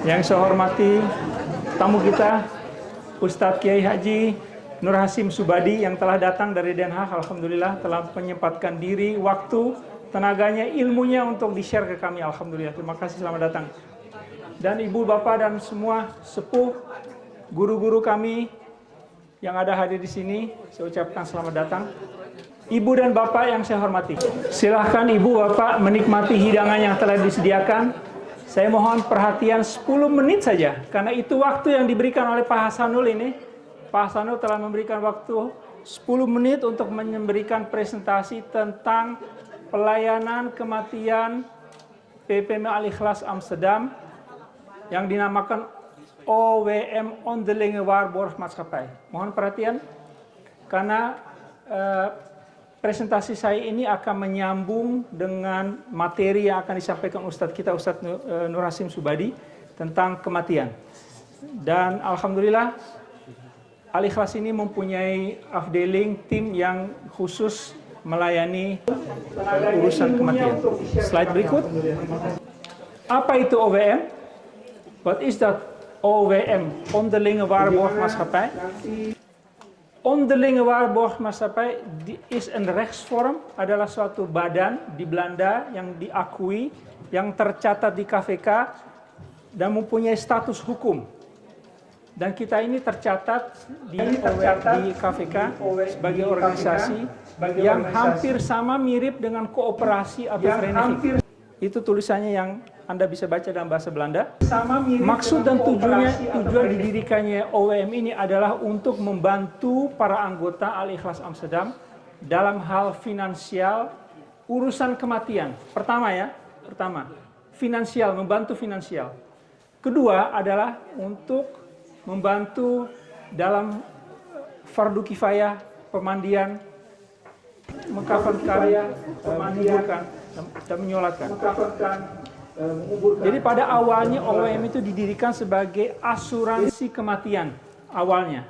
Yang saya hormati tamu kita, Ustadz Kiai Haji Nur Hasim Subadi yang telah datang dari Den Haag. Alhamdulillah telah menyempatkan diri, waktu, tenaganya, ilmunya untuk di-share ke kami. Alhamdulillah, terima kasih, selamat datang. Dan ibu, bapak, dan semua sepuh, guru-guru kami yang ada hadir di sini, saya ucapkan selamat datang. Ibu dan bapak yang saya hormati, silahkan ibu bapak menikmati hidangan yang telah disediakan. Saya mohon perhatian 10 menit saja, karena itu waktu yang diberikan oleh Pak Hasanul ini. Pak Hasanul telah memberikan waktu 10 menit untuk memberikan presentasi tentang pelayanan kematian PPM Al-Ikhlas Amsterdam yang dinamakan OWM Onderlinge Waarborgmaatschappij. Mohon perhatian, karena presentasi saya ini akan menyambung dengan materi yang akan disampaikan Ustadz kita, Ustadz Nur Hasim Subadi, tentang kematian. Dan Alhamdulillah, Al-Ikhlas ini mempunyai afdeling, tim yang khusus melayani urusan kematian. Slide berikut. Apa itu OWM? What is that OWM? Onderlinge Waarborgmaatschappij. Onderlinge Waarborgmaatschappij is een rechtsvorm, adalah suatu badan di Belanda yang diakui, yang tercatat di KVK dan mempunyai status hukum. Dan kita ini tercatat di KVK sebagai organisasi yang hampir sama, mirip dengan kooperasi atau vereniging. Itu tulisannya yang Anda bisa baca dalam bahasa Belanda. Maksud dan tujuan didirikannya OWM ini adalah untuk membantu para anggota Al-Ikhlas Amsterdam dalam hal finansial, urusan kematian. Pertama, finansial, membantu finansial. Kedua adalah untuk membantu dalam fardu kifayah, pemandian, mengkafan karya, menguburkan dan menyolatkan. Jadi pada awalnya OWM itu didirikan sebagai asuransi kematian awalnya.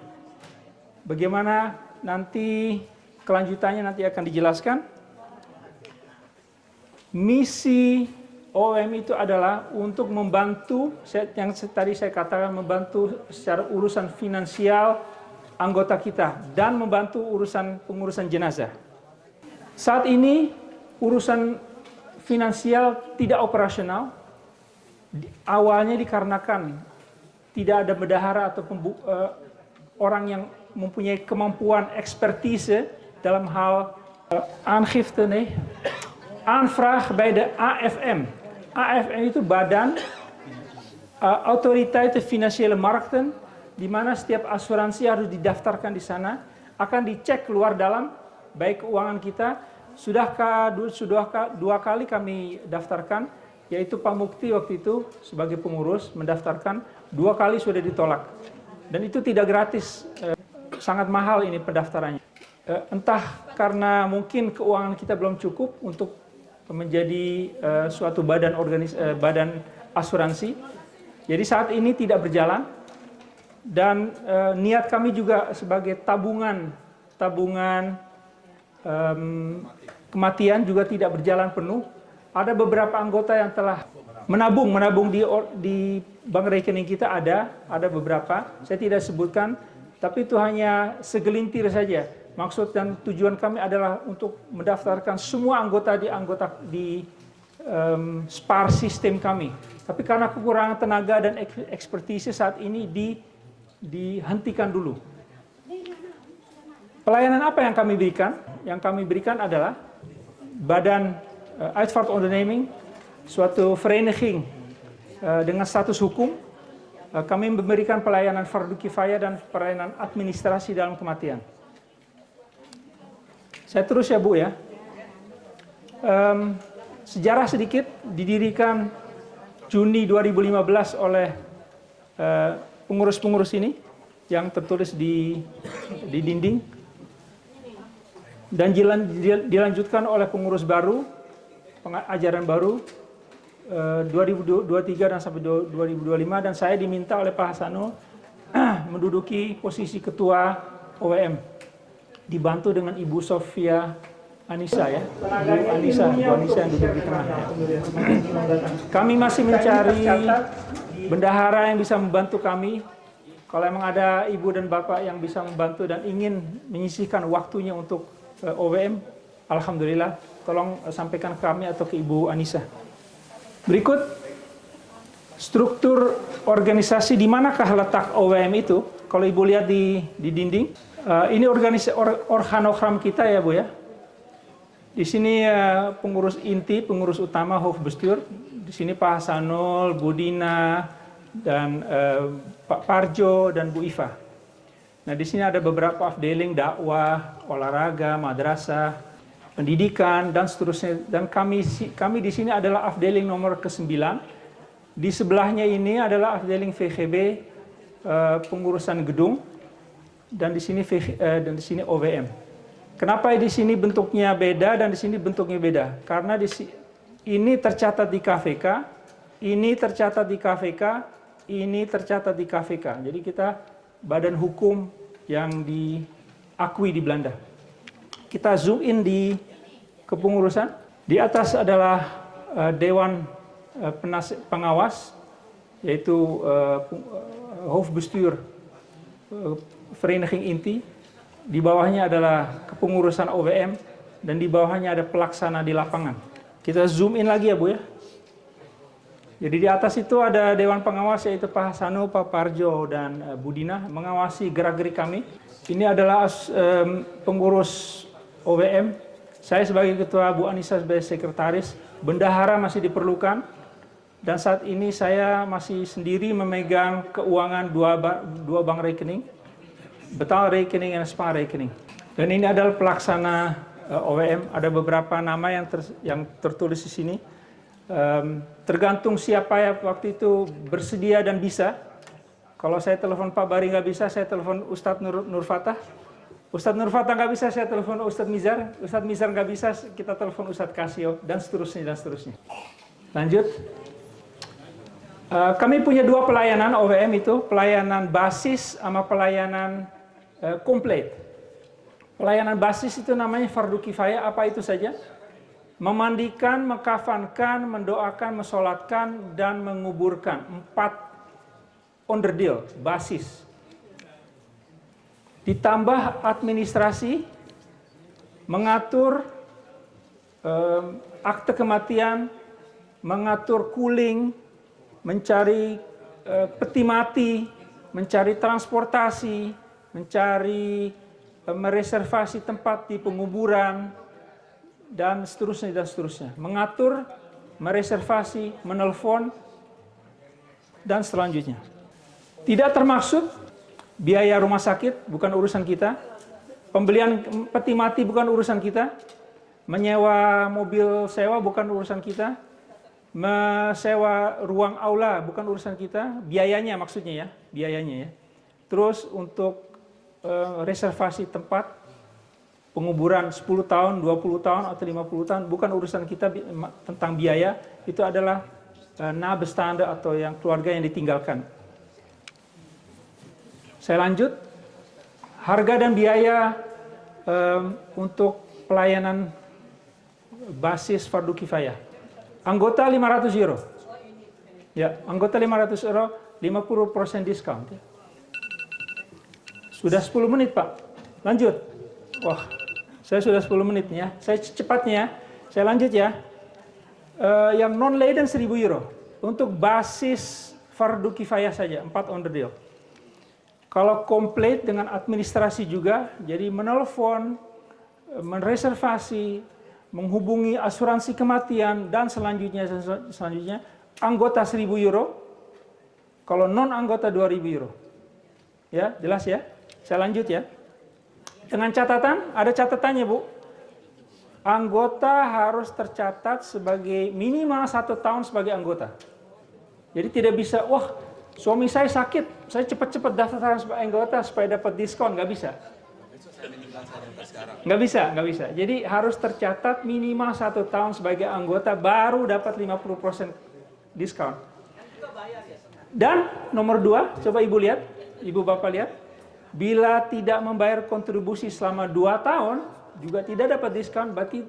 Bagaimana nanti kelanjutannya nanti akan dijelaskan. Misi OWM itu adalah untuk membantu, yang tadi saya katakan, membantu secara urusan finansial anggota kita dan membantu pengurusan jenazah. Saat ini urusan finansial tidak operasional, awalnya dikarenakan tidak ada bendahara atau orang yang mempunyai kemampuan ekspertise dalam hal aangifte, aanvraag bij de AFM. AFM itu Badan Autoriteiten Financiële Markten, di mana setiap asuransi harus didaftarkan di sana, akan dicek keluar dalam baik keuangan kita. Sudah dua kali kami daftarkan, yaitu Pak Mukti waktu itu sebagai pengurus mendaftarkan, 2 kali sudah ditolak. Dan itu tidak gratis, sangat mahal ini pendaftarannya. Entah karena mungkin keuangan kita belum cukup untuk menjadi suatu badan asuransi. Jadi saat ini tidak berjalan, dan niat kami juga sebagai tabungan kematian juga tidak berjalan penuh. Ada beberapa anggota yang telah menabung di bank rekening kita, ada beberapa. Saya tidak sebutkan, tapi itu hanya segelintir saja. Maksud dan tujuan kami adalah untuk mendaftarkan semua anggota di SPAR sistem kami. Tapi karena kekurangan tenaga dan ekspertise saat ini dihentikan dulu. Pelayanan apa yang kami berikan? Yang kami berikan adalah Badan Uitvaartonderneming, suatu vereniging dengan status hukum. Kami memberikan pelayanan fardu kifayah dan pelayanan administrasi dalam kematian. Saya terus ya Bu ya. Sejarah sedikit, didirikan Juni 2015 oleh pengurus-pengurus ini yang tertulis di dinding. Dan dilanjutkan oleh pengurus baru, pengajaran baru 2023 dan sampai 2025, dan saya diminta oleh Pak Hasanul menduduki posisi ketua OWM, dibantu dengan Ibu Sofia Anissa ya, Bu Anissa yang duduk di tengah ya. Kami masih mencari bendahara yang bisa membantu kami. Kalau memang ada ibu dan bapak yang bisa membantu dan ingin menyisihkan waktunya untuk OWM, alhamdulillah, tolong sampaikan ke kami atau ke Ibu Anissa. Berikut struktur organisasi, di manakah letak OWM itu? Kalau Ibu lihat di dinding, ini organisasi organogram kita ya Bu ya. Di sini pengurus inti, pengurus utama Hoofdbestuur. Di sini Pak Hasanul, Bu Dina, dan Pak Parjo dan Bu Iva. Nah, di sini ada beberapa afdeling dakwah, olahraga, madrasah, pendidikan dan seterusnya. Dan kami di sini adalah afdeling nomor ke-9. Di sebelahnya ini adalah afdeling VGB, pengurusan gedung, dan di sini OWM. Kenapa di sini bentuknya beda dan di sini bentuknya beda? Karena ini tercatat di KVK, ini tercatat di KVK, ini tercatat di KVK. Jadi kita badan hukum yang diakui di Belanda. Kita zoom in di kepengurusan. Di atas adalah Dewan Pengawas, yaitu Hoofdbestuur Vereniging Inti. Di bawahnya adalah kepengurusan OWM, dan di bawahnya ada pelaksana di lapangan. Kita zoom in lagi ya Bu ya. Jadi di atas itu ada Dewan Pengawas, yaitu Pak Hasanul, Pak Parjo, dan Bu Dina, mengawasi gerak-gerik kami. Ini adalah pengurus OWM. Saya sebagai ketua, Bu Anissa sebagai sekretaris. Bendahara masih diperlukan. Dan saat ini saya masih sendiri memegang keuangan dua bank rekening. Betal rekening dan Spang rekening. Dan ini adalah pelaksana OWM. Ada beberapa nama yang tertulis di sini. Tergantung siapa ya waktu itu bersedia dan bisa. Kalau saya telepon Pak Bari nggak bisa, saya telepon Ustadz Nur Fatah. Ustadz Nur Fatah nggak bisa, saya telepon Ustadz Mizar. Ustadz Mizar nggak bisa, kita telepon Ustadz Kasio, dan seterusnya dan seterusnya. Lanjut. Kami punya dua pelayanan OWM itu, pelayanan basis sama pelayanan komplit. Pelayanan basis itu namanya fardu kifayah, apa itu saja? Memandikan, mekafankan, mendoakan, mensolatkan, dan menguburkan. 4 onderdil, basis. Ditambah administrasi, mengatur akte kematian, mengatur kuling, mencari peti mati, mencari transportasi, mencari mereservasi tempat di penguburan, dan seterusnya dan seterusnya. Mengatur, mereservasi, menelpon, dan selanjutnya. Tidak termaksud biaya rumah sakit, bukan urusan kita. Pembelian peti mati bukan urusan kita. Menyewa mobil sewa bukan urusan kita. Menyewa ruang aula bukan urusan kita. Biayanya maksudnya ya, biayanya ya. Terus untuk reservasi tempat, penguburan 10 tahun, 20 tahun, atau 50 tahun, bukan urusan kita tentang biaya, itu adalah nabestaande atau yang keluarga yang ditinggalkan. Saya lanjut, harga dan biaya untuk pelayanan basis fardu kifayah. Anggota 500 euro. Ya, anggota 500 euro, 50% diskon. Sudah 10 menit Pak, lanjut. Wah, saya sudah 10 menit ya. Saya cepatnya, saya lanjut ya. Yang non-laden 1.000 euro. Untuk basis fardu kifayah saja, 4 onderdil. Kalau komplit dengan administrasi juga, jadi menelpon, mereservasi, menghubungi asuransi kematian, dan selanjutnya anggota 1.000 euro. Kalau non-anggota 2.000 euro. Ya, jelas ya? Saya lanjut ya. Dengan catatan, ada catatannya Bu. Anggota harus tercatat sebagai minimal 1 tahun sebagai anggota. Jadi tidak bisa, wah suami saya sakit, saya cepat-cepat daftar sebagai anggota supaya dapat diskon, nggak bisa. Nggak bisa. Jadi harus tercatat minimal 1 tahun sebagai anggota, baru dapat 50% diskon. Dan nomor 2, coba Ibu lihat, Ibu Bapak lihat. Bila tidak membayar kontribusi selama 2 tahun, juga tidak dapat diskon, berarti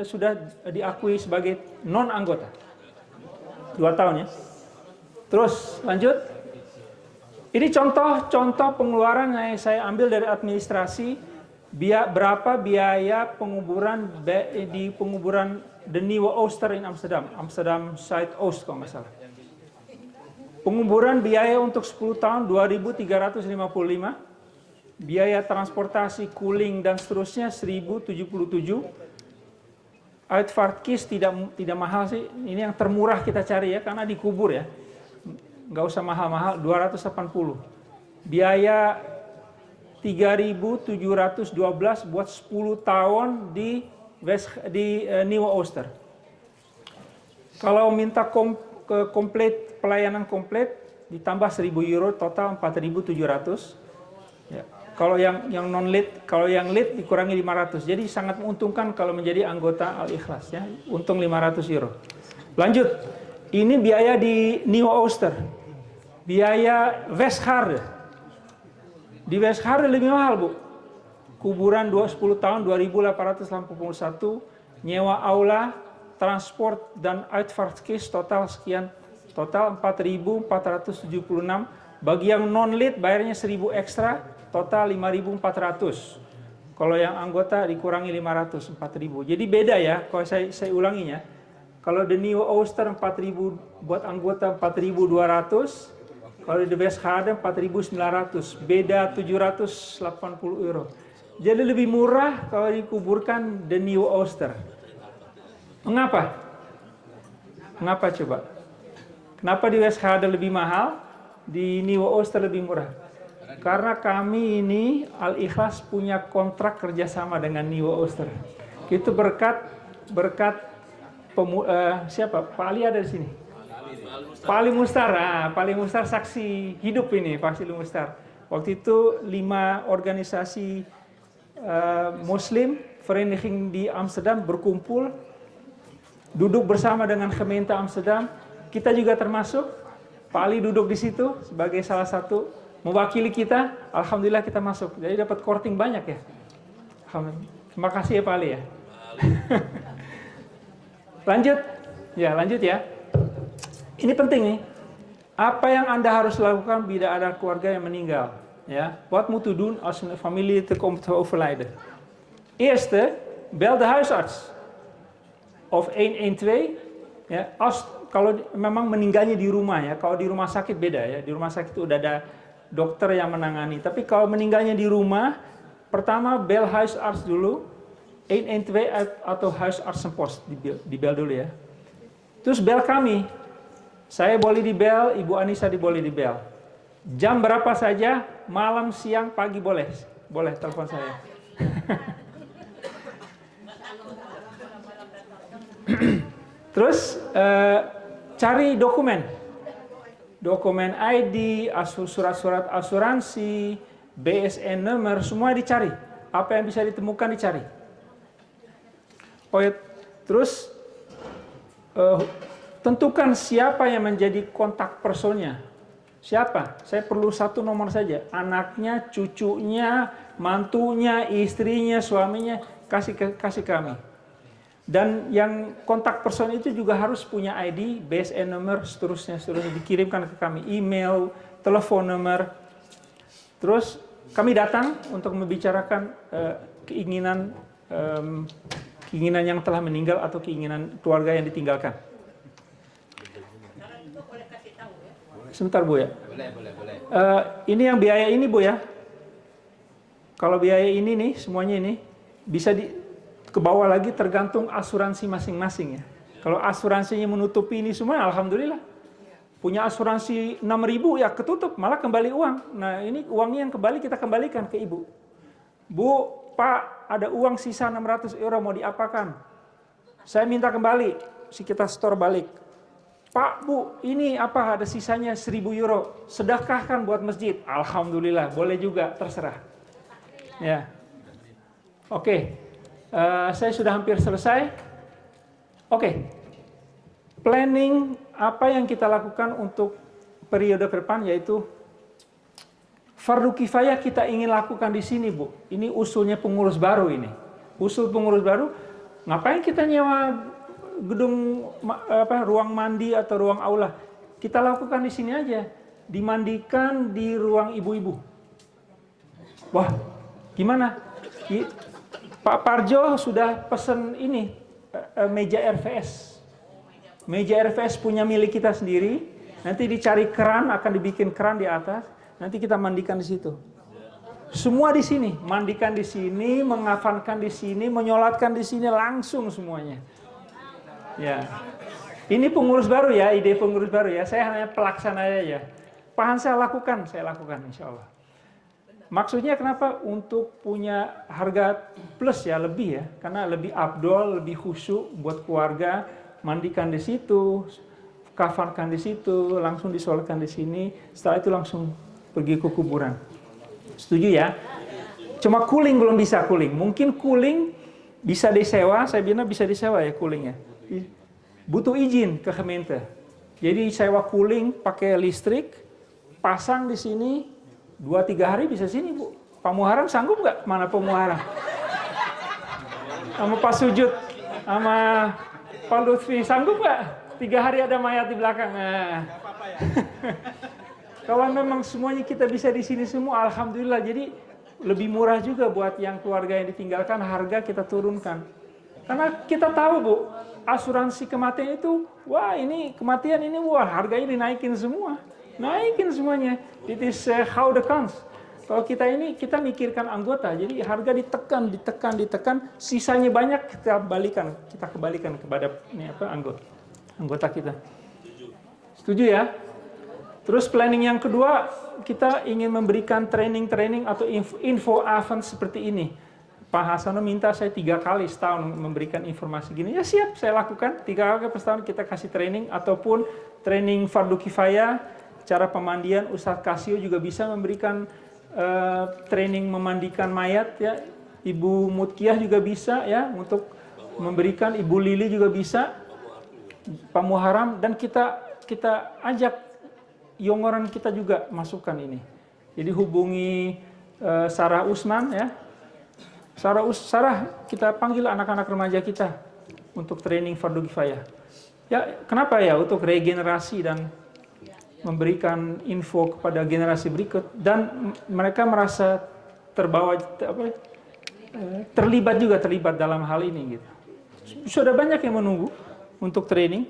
sudah diakui sebagai non-anggota. 2 tahun ya. Terus lanjut. Ini contoh pengeluaran yang saya ambil dari administrasi. Berapa biaya penguburan di penguburan The Nieuwe Ooster in Amsterdam, Amsterdam Zuidoost kalau nggak salah. Penguburan biaya untuk 10 tahun 2.355, biaya transportasi, cooling dan seterusnya 1.077. Uitvaartkist tidak mahal sih, ini yang termurah kita cari ya karena dikubur ya. Nggak usah mahal-mahal, 280. Biaya 3.712 buat 10 tahun di Nieuwe Ooster. Kalau minta komplit pelayanan komplit ditambah 1.000 euro, total 4.700. Ya. Kalau yang non lead, kalau yang lead dikurangi 500. Jadi sangat menguntungkan kalau menjadi anggota Al-Ikhlas ya. Untung 500 euro. Lanjut. Ini biaya di Nieuwe Ooster. Biaya Westgaarde. Di Westgaarde lebih mahal, Bu. Kuburan 10 tahun 2.881, nyewa aula, transport dan uitvaartkist total sekian. Total 4.476. Bagi yang non-lead bayarnya 1.000 ekstra, total 5.400. Kalau yang anggota dikurangi 500, 4.000. Jadi beda ya, kalau saya ulanginya. Kalau The Nieuwe Ooster 4.000 buat anggota 4.200, kalau di Westgaarde 4.900, beda 780 euro. Jadi lebih murah kalau dikuburkan The Nieuwe Ooster. Mengapa? Mengapa coba? Kenapa di Westgaarde lebih mahal, di Nieuwe Ooster lebih murah? Karena kami ini Al-Ikhlas punya kontrak kerjasama dengan Nieuwe Ooster. Itu berkat siapa? Pak Ali ada di sini. Pak Ali Mustar, Pak Ali Mustar saksi hidup ini, Pak Ali Mustar. Waktu itu 5 organisasi Muslim, vereniging di Amsterdam berkumpul, duduk bersama dengan gemeente Amsterdam. Kita juga termasuk. Pak Ali duduk di situ sebagai salah satu mewakili kita. Alhamdulillah kita masuk. Jadi dapat korting banyak ya. Alhamdulillah. Terima kasih ya Pak Ali ya. Lanjut. Ya, lanjut ya. Ini penting nih. Apa yang Anda harus lakukan bila ada keluarga yang meninggal? Ja, wat moet u doen als een familie te komt te overlijden? Eerste, bel de huisarts. Of 112. Ya, kalau memang meninggalnya di rumah ya. Kalau di rumah sakit beda ya. Di rumah sakit udah ada dokter yang menangani. Tapi kalau meninggalnya di rumah, pertama bel huisarts dulu. 112 atau huisartsenpost dibel dulu ya. Terus bel kami. Saya boleh dibel, Ibu Anissa boleh dibel. Jam berapa saja, malam, siang, pagi boleh. Boleh telepon saya. Terus cari dokumen. Dokumen ID, surat-surat asuransi, BSN number, semua dicari. Apa yang bisa ditemukan dicari. Terus tentukan siapa yang menjadi kontak personnya. Siapa? Saya perlu satu nomor saja. Anaknya, cucunya, mantunya, istrinya, suaminya, kasih kami. Dan yang kontak person itu juga harus punya ID, BSN number, seterusnya dikirimkan ke kami. Email, telepon nomor. Terus kami datang untuk membicarakan keinginan yang telah meninggal atau keinginan keluarga yang ditinggalkan. Sebentar Bu ya. Boleh. Ini yang biaya ini Bu ya. Kalau biaya ini nih, semuanya ini bisa ke bawah lagi tergantung asuransi masing-masing ya. Kalau asuransinya menutupi ini semua, alhamdulillah. Punya asuransi 6.000 ya ketutup, malah kembali uang. Nah ini uangnya yang kembali kita kembalikan ke Ibu. Bu, Pak, ada uang sisa 600 euro mau diapakan? Saya minta kembali, kita store balik. Pak, Bu, ini apa ada sisanya 1.000 euro, sedekahkan buat masjid. Alhamdulillah, boleh juga, terserah. Ya, oke, saya sudah hampir selesai. Oke, planning apa yang kita lakukan untuk periode ke depan, yaitu fardu kifayah kita ingin lakukan di sini, Bu. Ini usulnya pengurus baru ini. Usul pengurus baru, ngapain kita nyewa gedung ruang mandi atau ruang aula? Kita lakukan di sini aja. Dimandikan di ruang ibu-ibu. Wah, gimana? Pak Parjo sudah pesen ini, meja RVS. Meja RVS punya milik kita sendiri. Nanti dicari keran, akan dibikin keran di atas. Nanti kita mandikan di situ. Semua di sini, mandikan di sini, mengafankan di sini, menyolatkan di sini, langsung semuanya. Ya, ini pengurus baru ya, ide pengurus baru ya. Saya hanya pelaksana aja. Paham saya lakukan insya Allah. Maksudnya kenapa? Untuk punya harga plus ya, lebih ya. Karena lebih afdol, lebih khusyuk buat keluarga. Mandikan di situ, kafankan di situ, langsung disolatkan di sini. Setelah itu langsung pergi ke kuburan. Setuju ya? Cuma cooling belum bisa cooling. Mungkin cooling bisa disewa, saya bilang bisa disewa ya coolingnya. Butuh izin ke Kemente. Jadi sewa cooling pakai listrik, pasang di sini, 2-3 hari bisa sini Bu. Pak Muharram sanggup nggak? Mana Pak Muharram? Sama Pak Sujud, sama Pak Lutfi, sanggup nggak? 3 hari ada mayat di belakang. Nah. Kalau memang semuanya kita bisa di sini semua, alhamdulillah. Jadi lebih murah juga buat yang keluarga yang ditinggalkan, harga kita turunkan. Karena kita tahu Bu, asuransi kematian itu, wah ini kematian ini, wah harganya dinaikin semua. Naikin semuanya. It is how the counts. Kalau kita ini, kita mikirkan anggota, jadi harga ditekan, sisanya banyak kita kembalikan kepada anggota kita. Setuju ya? Terus planning yang kedua, kita ingin memberikan training atau info event seperti ini. Pak Hasanul minta saya 3 kali setahun memberikan informasi gini. Ya siap, saya lakukan. 3 kali per tahun kita kasih training, ataupun training fardu kifayah, cara pemandian. Ustadz Kasio juga bisa memberikan training memandikan mayat ya. Ibu Mutkiah juga bisa ya, untuk memberikan. Ibu Lili juga bisa. Pak Muharram, dan kita ajak Yongoran kita juga masukkan ini. Jadi hubungi Sarah Usman ya. Sarah kita panggil anak-anak remaja kita untuk training fardu kifayah. Ya, kenapa ya? Untuk regenerasi dan memberikan info kepada generasi berikut, dan mereka merasa terlibat dalam hal ini gitu. Sudah banyak yang menunggu untuk training.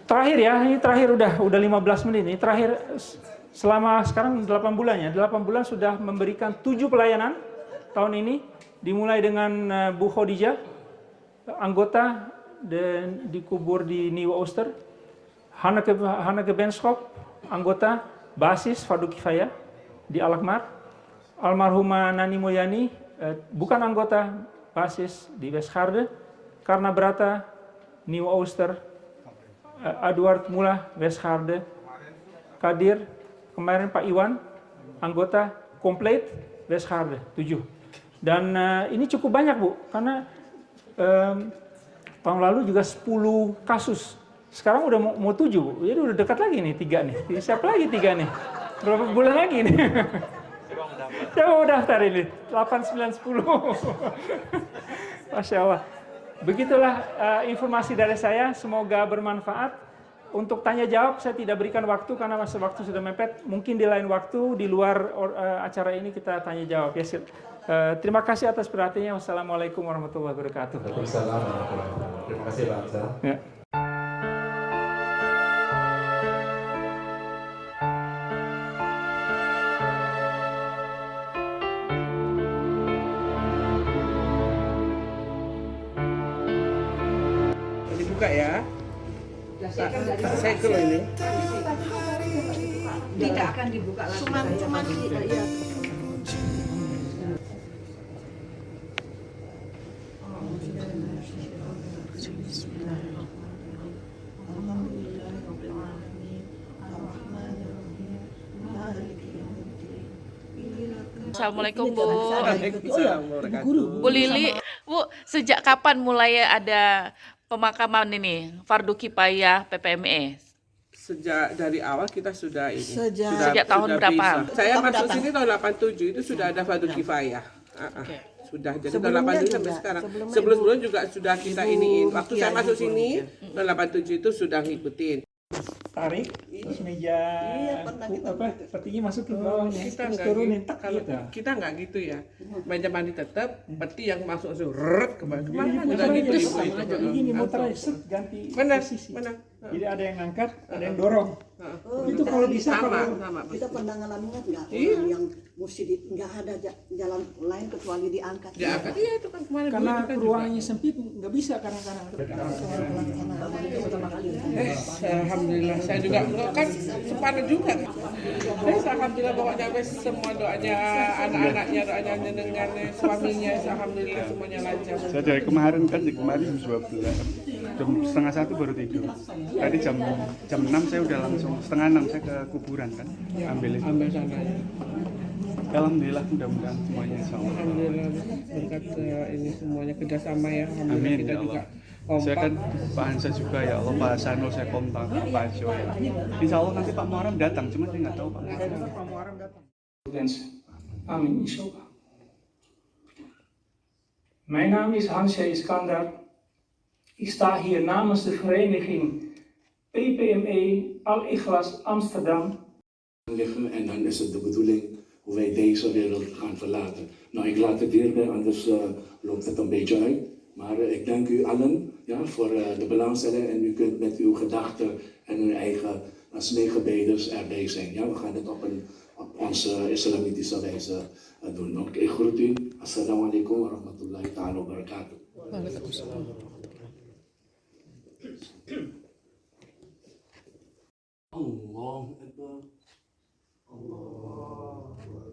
Terakhir ya, ini terakhir udah 15 menit. Ini terakhir selama sekarang 8 bulan ya. 8 bulan sudah memberikan 7 pelayanan tahun ini. Dimulai dengan Bu Khadijah, anggota, dan dikubur di Nieuwe Ooster. Hanneke Benschop, anggota, basis fardu kifayah di Alkmaar. Almarhumah Nani Mulyani, bukan anggota, basis di Westgaarde. Karna Brata, Nieuwe Ooster. Eduard Mula, Westgaarde. Kadir, kemarin Pak Iwan, anggota komplit Westgaarde, 7. Dan ini cukup banyak Bu, karena tahun lalu juga 10 kasus. Sekarang udah mau 7 Bu, jadi udah dekat lagi nih 3 nih. Siapa lagi 3 nih? Berapa bulan lagi nih? Saya mau daftar ini, 8, 9, 10. Masya Allah. Begitulah informasi dari saya, semoga bermanfaat. Untuk tanya jawab saya tidak berikan waktu karena masa waktu sudah mepet. Mungkin di lain waktu, di luar acara ini kita tanya jawab ya. Terima kasih atas perhatiannya. Wassalamualaikum warahmatullahi wabarakatuh. Waalaikumsalam warahmatullahi wabarakatuh. Terima kasih Pak Hamzah. Ya. Dibuka ya. Saya ke ini. Tidak akan dibuka lagi. Cuman ya. Assalamualaikum Bu. Waalaikumsalam warahmatullahi. Bu Lili, Bu, sejak kapan mulai ada pemakaman ini fardu kifayah PPME? Sejak dari awal kita sudah ini. Sejak tahun berapa? Bisa. Saya masuk sini tahun 87 itu sudah ada fardu kifayah. Oke. sudah jadi tahun Sebelumnya 87 sampai juga, sekarang. sebelumnya Sebelum juga sudah kita Ibu iniin. Waktu saya Mutia masuk juga. sini tahun 87 itu sudah ngikutin. Tarik terus meja pernah kita apa petinya masuk ke bawahnya Kita terus nggak turunin gitu. tak Kalau gitu. kita nggak gitu ya. Meja mandi tetap, peti yang masuk rrrt kemana Jadi kemana muter juga aja, gitu. sama Ibu aja. itu. Ini muter aja, set, ganti Benar, posisi. benar. Jadi ada yang ngangkat, ada yang dorong. Oh, Itu kalau bisa Sama, kalau sama. kita pernah ngalaminnya nggak Iya. orang yang mesti nggak ada jalan lain kecuali diangkat. Diangkat, iya itu kan kemarin karena dulu itu kan ruangannya sempit nggak bisa kadang-kadang. Alhamdulillah saya juga kan sepadan juga. Alhamdulillah pokoknya wes semua doanya anak-anaknya, doanya dengan suaminya, alhamdulillah semuanya lancar. Saya dari kemarin kan di kemarin jam 12, jam setengah 1 baru tidur. Tadi jam 6 saya udah langsung setengah 6 saya ke kuburan kan ambil itu. Ambil sana. Alhamdulillah mudah-mudahan semuanya insya Allah. Alhamdulillah berkat ini semuanya kerjasama ya. Alhamdulillah Amin kita ya juga Allah. Saya kan Pak Hansa juga ya Allah, Pak Sanul saya kontak, Pak Jo ya. Insya Allah nanti Pak Muharram datang, cuma saya nggak tahu Pak. Amin, inshallah. Mijn naam is Hansja Iskander. Ik sta hier namens de vereniging PPME Al-Ikhlas Amsterdam. Liggen en dan is het de bedoeling hoe wij deze wereld gaan verlaten. Nou, ik laat het hierbij, anders loopt het een beetje uit. Maar ik dank u allen ja, voor de belangstelling en u kunt met uw gedachten en uw eigen smeekgebeders erbij zijn. Ja, we gaan het op onze islamitische wijze doen. Ook ik groet u. Assalamu alaikum wa rahmatullahi ta'ala wa barakatuh. Allahu Akbar. Allahu Akbar.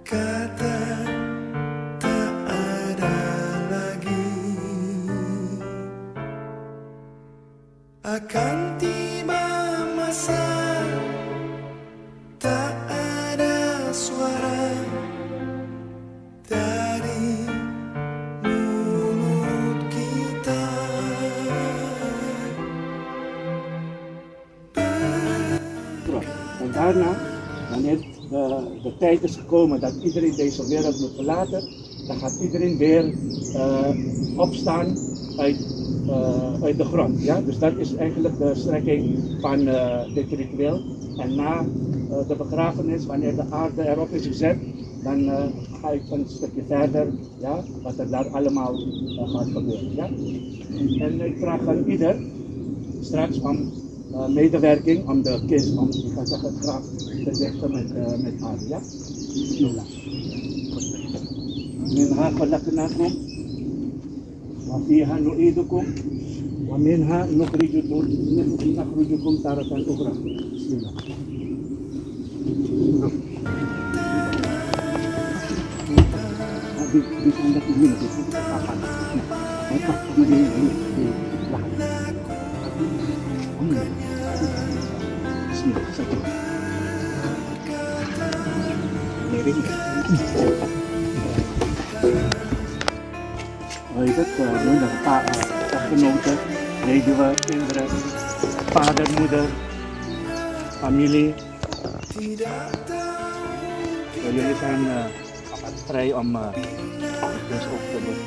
Kata tak ada lagi, akan tiba masa tak ada suara dari mulut kita. En daarna, wanneer de tijd is gekomen dat iedereen deze wereld moet verlaten, dan gaat iedereen weer opstaan uit de grond. Ja? Dus dat is eigenlijk de strekking van dit ritueel. En na de begrafenis, wanneer de aarde erop is gezet, dan ga ik een stukje verder, ja, wat er daar allemaal gaat gebeuren. Ja? En ik vraag aan ieder straks om medewerking om de kist, om ik ga zeggen, het graf te dichten met aarde. Ja? Bismillah. Minha khalaqnakum wa fiha nu'idukum wa minha nukhrijukum taratan ukhra. Bismillah. Di sana ini di papan. Mereka di lahan. Bismillah. Satu. Miring. Dat dan pak echtgenoten, weduwe, kinderen, vader, moeder, familie. Jullie zijn vrij om dus ook te doen.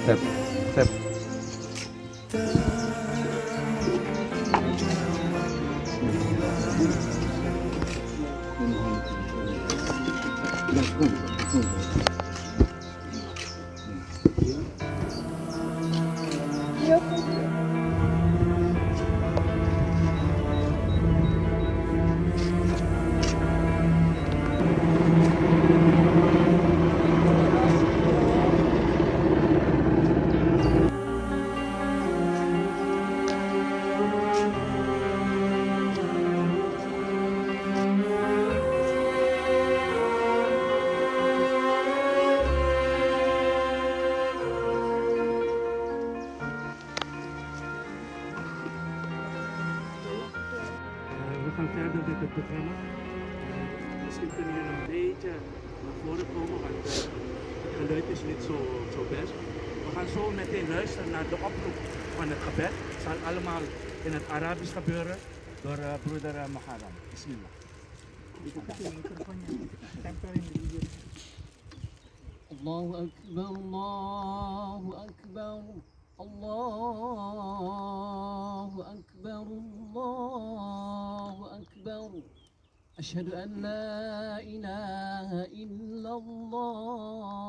verder met het programma. Misschien kunnen jullie een beetje naar voren komen, want het geluid is niet zo best. We gaan zo meteen luisteren naar de oproep van het gebed. Het zal allemaal in het Arabisch gebeuren door broeder Muharram. Bismillah. Allahu Akbar, Allahu Akbar, Allahu Akbar, Allahu Akbar. أشهد أن لا إله إلا الله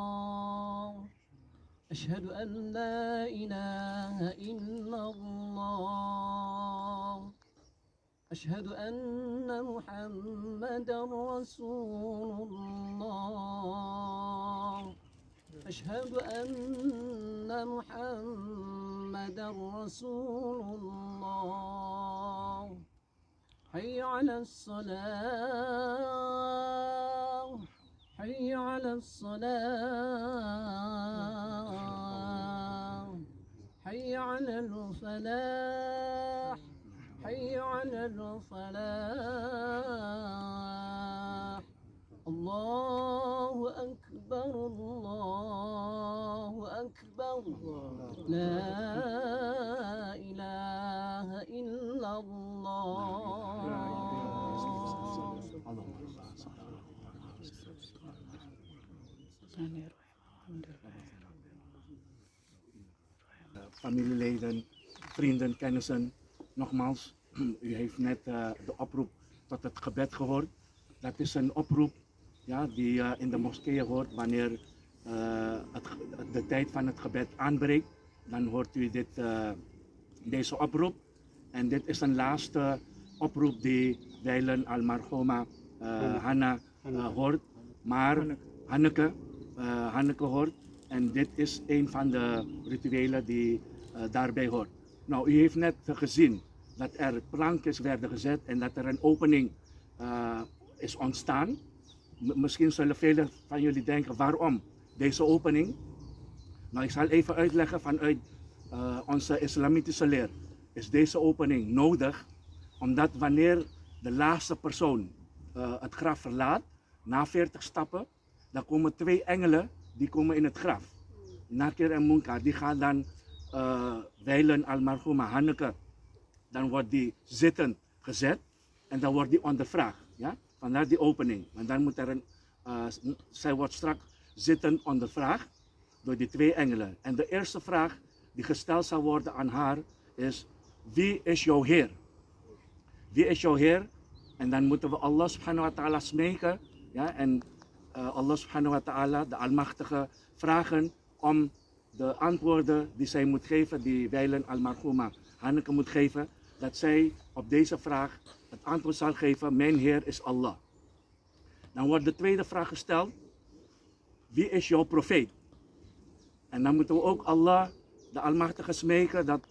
أشهد أن لا إله إلا الله أشهد أن محمدا رسول الله أشهد أن محمدا رسول الله حي على الصلاة حي على الصلاة حي على الفلاح حي على الفلاح الله أكبر الله أكبر لا إله إلا Familieleden, vrienden, kennissen, nogmaals, u heeft net de oproep tot het gebed gehoord. Dat is een oproep die in de moskeeën hoort wanneer de tijd van het gebed aanbreekt. Dan hoort u deze oproep. En dit is een laatste oproep die wijlen al-marhoma Hanna hoort. Maar Hanneke hoort. En dit is een van de rituelen die daarbij hoort. Nou, u heeft net gezien dat er plankjes werden gezet en dat er een opening is ontstaan. Misschien zullen velen van jullie denken, waarom deze opening? Nou, ik zal even uitleggen vanuit onze islamitische leer. Is deze opening nodig, omdat wanneer de laatste persoon het graf verlaat, na 40 stappen, dan komen 2 engelen, die komen in het graf. Nakir en Munkar, die gaan dan wijlen al-marhuma Hanneke. Dan wordt die zittend gezet en dan wordt die ondervraagd. Ja? Vandaar die opening. Want dan moet er zij wordt straks zittend ondervraagd door die 2 engelen. En de eerste vraag die gesteld zal worden aan haar is: wie is jouw Heer? Wie is jouw Heer? En dan moeten we Allah subhanahu wa ta'ala smeken. Ja? En Allah subhanahu wa ta'ala, de Almachtige, vragen om de antwoorden die zij moet geven, die wijlen al-marhuma Hanneke moet geven, dat zij op deze vraag het antwoord zal geven: mijn Heer is Allah. Dan wordt de tweede vraag gesteld: wie is jouw profeet? En dan moeten we ook Allah, de Almachtige, smeken dat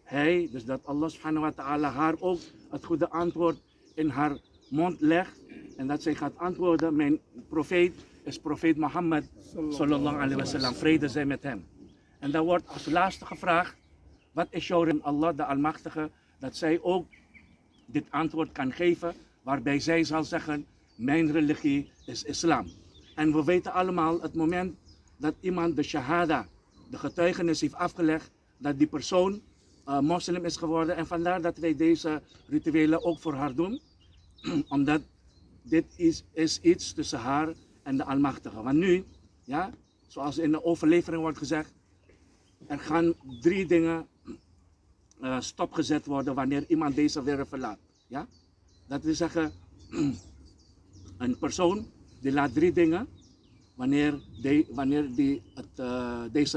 hij, dus dat Allah subhanahu wa ta'ala, haar ook het goede antwoord in haar mond legt. En dat zij gaat antwoorden: mijn profeet is profeet Mohammed sallallahu alaihi wasallam, vrede zij met hem. En dan wordt als laatste gevraagd: wat is jouw religie? Allah, de Almachtige, dat zij ook dit antwoord kan geven, waarbij zij zal zeggen: mijn religie is islam. En we weten allemaal, het moment dat iemand de shahada, de getuigenis heeft afgelegd, dat die persoon moslim is geworden. En vandaar dat wij deze rituelen ook voor haar doen, omdat dit is iets tussen haar en de Almachtige. Want nu, ja, zoals in de overlevering wordt gezegd, er gaan 3 dingen stopgezet worden wanneer iemand deze wereld verlaat. Ja? Dat wil zeggen, een persoon die laat 3 dingen wanneer die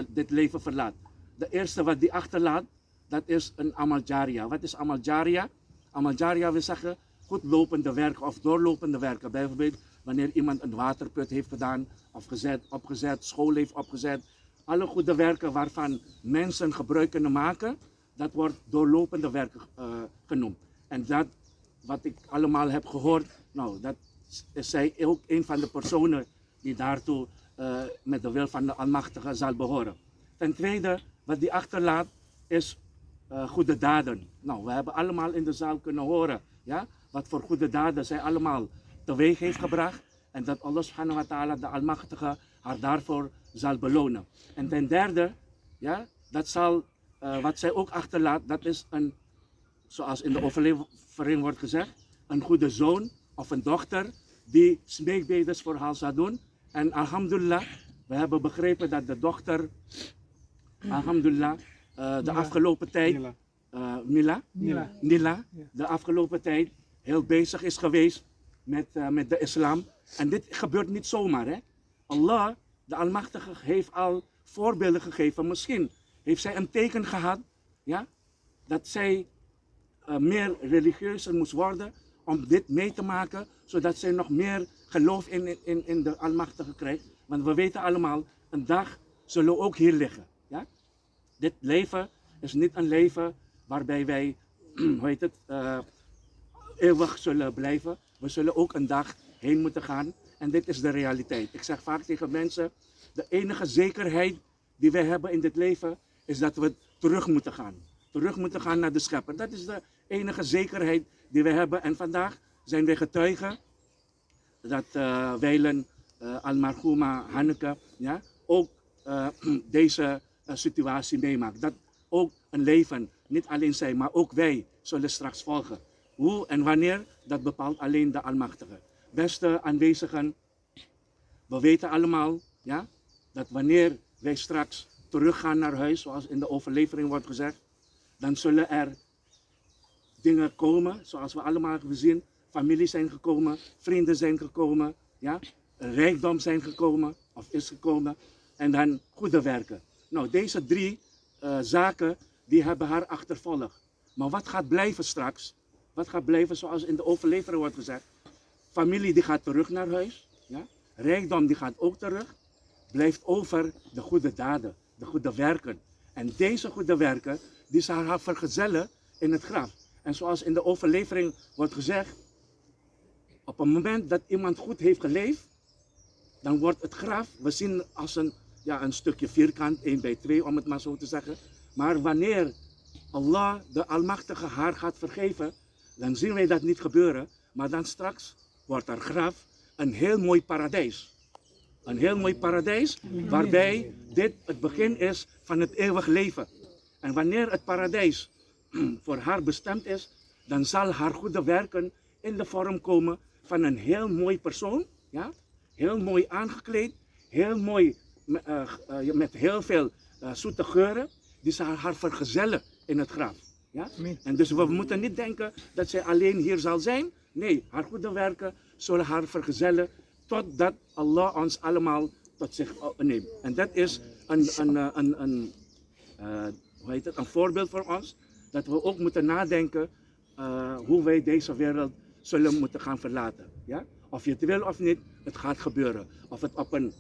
dit leven verlaat. De eerste wat die achterlaat, dat is een amal jariya. Wat is amal jariya? Amal jariya wil zeggen goed lopende werken of doorlopende werken. Bijvoorbeeld wanneer iemand een waterput heeft gedaan of opgezet, school heeft opgezet. Alle goede werken waarvan mensen gebruik kunnen maken, dat wordt doorlopende werken genoemd. En dat wat ik allemaal heb gehoord, nou, dat is zij ook een van de personen die daartoe met de wil van de Almachtige zal behoren. Ten tweede, wat die achterlaat, is goede daden. Nou, we hebben allemaal in de zaal kunnen horen, ja, wat voor goede daden zij allemaal teweeg heeft gebracht. En dat Allah subhanahu wa ta'ala, de Almachtige, haar daarvoor zal belonen. En ten derde, ja, dat zal, wat zij ook achterlaat, dat is een, zoals in de overlevering wordt gezegd, een goede zoon of een dochter die smeekbedes voor haar zal doen. En alhamdulillah, we hebben begrepen dat de dochter, alhamdulillah, de afgelopen tijd, Nila, de afgelopen tijd heel bezig is geweest met de islam. En dit gebeurt niet zomaar. Hè? Allah, de Almachtige, heeft al voorbeelden gegeven. Misschien heeft zij een teken gehad, ja, dat zij meer religieuzer moest worden om dit mee te maken, zodat zij nog meer geloof in de Almachtige krijgt. Want we weten allemaal, een dag zullen we ook hier liggen. Ja? Dit leven is niet een leven waarbij wij eeuwig zullen blijven. We zullen ook een dag heen moeten gaan. En dit is de realiteit. Ik zeg vaak tegen mensen, de enige zekerheid die wij hebben in dit leven is dat we terug moeten gaan. Terug moeten gaan naar de Schepper. Dat is de enige zekerheid die wij hebben. En vandaag zijn wij getuigen dat wijlen almarhuma Hanneke, ja, ook deze situatie meemaakt. Dat ook een leven, niet alleen zij, maar ook wij zullen straks volgen. Hoe en wanneer, dat bepaalt alleen de Almachtige. Beste aanwezigen, we weten allemaal, ja, dat wanneer wij straks teruggaan naar huis, zoals in de overlevering wordt gezegd, dan zullen er dingen komen, zoals we allemaal hebben gezien. Families zijn gekomen, vrienden zijn gekomen, ja, rijkdom zijn gekomen of is gekomen en dan goede werken. Nou, deze drie zaken die hebben haar achtervolgd. Maar wat gaat blijven straks? Wat gaat blijven zoals in de overlevering wordt gezegd? Familie die gaat terug naar huis, ja? Rijkdom die gaat ook terug. Blijft over de goede daden, de goede werken. En deze goede werken die zal haar vergezellen in het graf. En zoals in de overlevering wordt gezegd, op het moment dat iemand goed heeft geleefd, dan wordt het graf, we zien als een stukje vierkant, 1 bij 2 om het maar zo te zeggen. Maar wanneer Allah, de Almachtige, haar gaat vergeven, dan zien wij dat niet gebeuren. Maar dan straks wordt haar graf een heel mooi paradijs. Een heel mooi paradijs waarbij dit het begin is van het eeuwig leven. En wanneer het paradijs voor haar bestemd is, dan zal haar goede werken in de vorm komen van een heel mooi persoon. Ja? Heel mooi aangekleed, heel mooi met heel veel zoete geuren. Die zal haar vergezellen in het graf. Ja? En dus we moeten niet denken dat zij alleen hier zal zijn. Nee, haar goede werken zullen haar vergezellen totdat Allah ons allemaal tot zich neemt. En dat is een voorbeeld voor ons. Dat we ook moeten nadenken hoe wij deze wereld zullen moeten gaan verlaten. Ja? Of je het wil of niet, het gaat gebeuren. Of het op een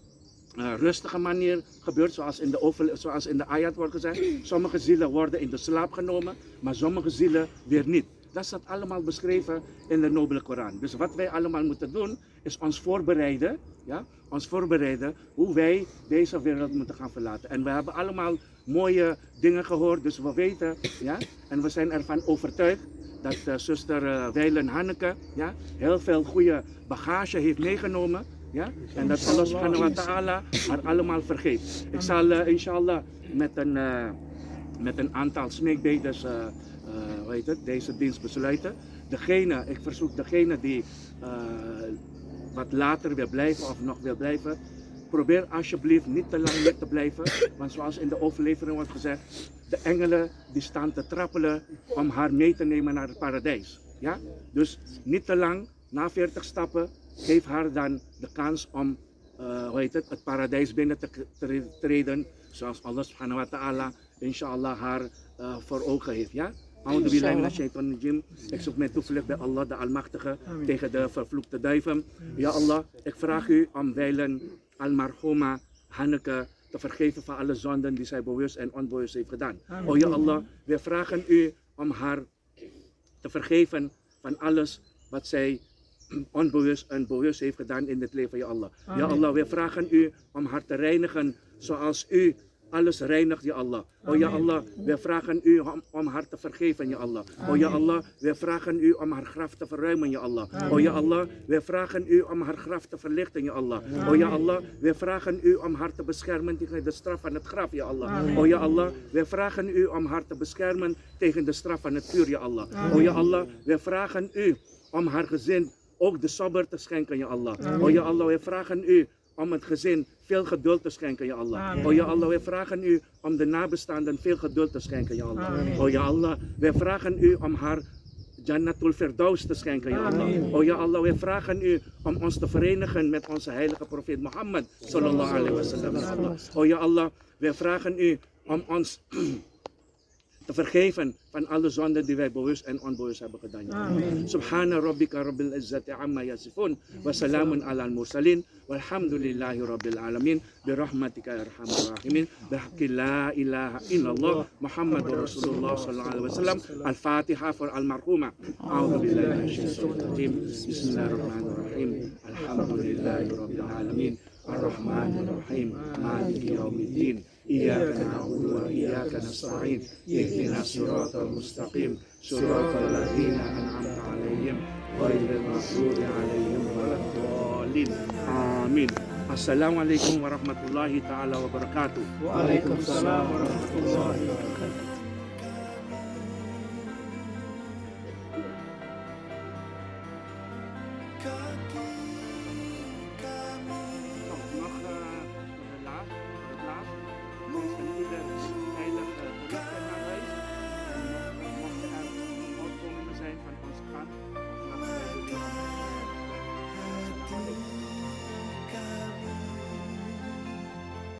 rustige manier gebeurt, zoals in de ayat wordt gezegd. Sommige zielen worden in de slaap genomen, maar sommige zielen weer niet. Dat staat allemaal beschreven in de nobele Koran. Dus wat wij allemaal moeten doen, is ons voorbereiden, ja? Ons voorbereiden hoe wij deze wereld moeten gaan verlaten. En we hebben allemaal mooie dingen gehoord, dus we weten, ja? En we zijn ervan overtuigd dat zuster Wijlen Hanneke, ja, heel veel goede bagage heeft meegenomen. Ja? En dat Allah subhanahu wa ta'ala haar allemaal vergeeft. Ik zal inshallah met een aantal smeekbedes deze dienst besluiten. Ik verzoek degene die wat later wil blijven of nog wil blijven, probeer alsjeblieft niet te lang weg te blijven. Want zoals in de overlevering wordt gezegd, de engelen die staan te trappelen om haar mee te nemen naar het paradijs. Ja? Dus niet te lang, na 40 stappen, geef haar dan de kans om het paradijs binnen te treden, zoals Allah subhanahu wa ta'ala inshallah haar voor ogen heeft. Ja? Ik zoek mijn toevlucht bij Allah, de Almachtige, tegen de vervloekte duiven. Ja Allah, ik vraag u om wijlen almarhuma Hanneke te vergeven van alle zonden die zij bewust en onbewust heeft gedaan. O ja Allah, we vragen u om haar te vergeven van alles wat zij onbewust en bewust heeft gedaan in het leven, ja Allah. Ja Allah, we vragen u om haar te reinigen zoals u alles reinigt, ja Allah. O ja Allah, wij vragen u om haar te vergeven, ja Allah. O ja Allah, wij vragen u om haar graf te verruimen, ja Allah. O ja Allah, wij vragen u om haar graf te verlichten, ja Allah. O ja Allah, wij vragen u om haar te beschermen tegen de straf van het graf, ja Allah. O ja Allah, wij vragen u om haar te beschermen tegen de straf van het vuur, ja Allah. O ja Allah, wij vragen u om haar gezin ook de sabr te schenken, ja Allah. O ja Allah, wij vragen u om het gezin veel geduld te schenken, ja Allah. O ja Allah, wij vragen u om de nabestaanden veel geduld te schenken, ja Allah. O ja Allah, wij vragen u om haar Jannatul Firdaus te schenken, ja Allah. O ja Allah, wij vragen u om ons te verenigen met onze heilige profeet Mohammed sallallahu alaihi wasallam. O ja Allah, wij vragen u om ons te vergeven van alle zonden die wij bewust en onbewust hebben gedaan. Subhana rabbika rabbil izzati amma yasifun wa salamun ala al-mursalin walhamdulillahi rabbil alamin birahmatika ya arhamar rahimin bihaqqi la ilaha illallah Muhammadur Rasulullah sallallahu alaihi wasallam. Al-Fatiha for al-marhuma. A'udzu billahi minasyaitonir rajim. Bismillahirrahmanirrahim. Alhamdulillahi rabbil alamin. Ar-Rahmanir Rahim. Maliki yaumiddin. إياك نعبد وإياك نستعين اهدنا الصراط المستقيم صراط الذين أنعمت عليهم غير المغضوب عليهم ولا الضالين آمين. السلام عليكم ورحمة الله تعالى وبركاته. Waalaikumsalam warahmatullahi wabarakatuh.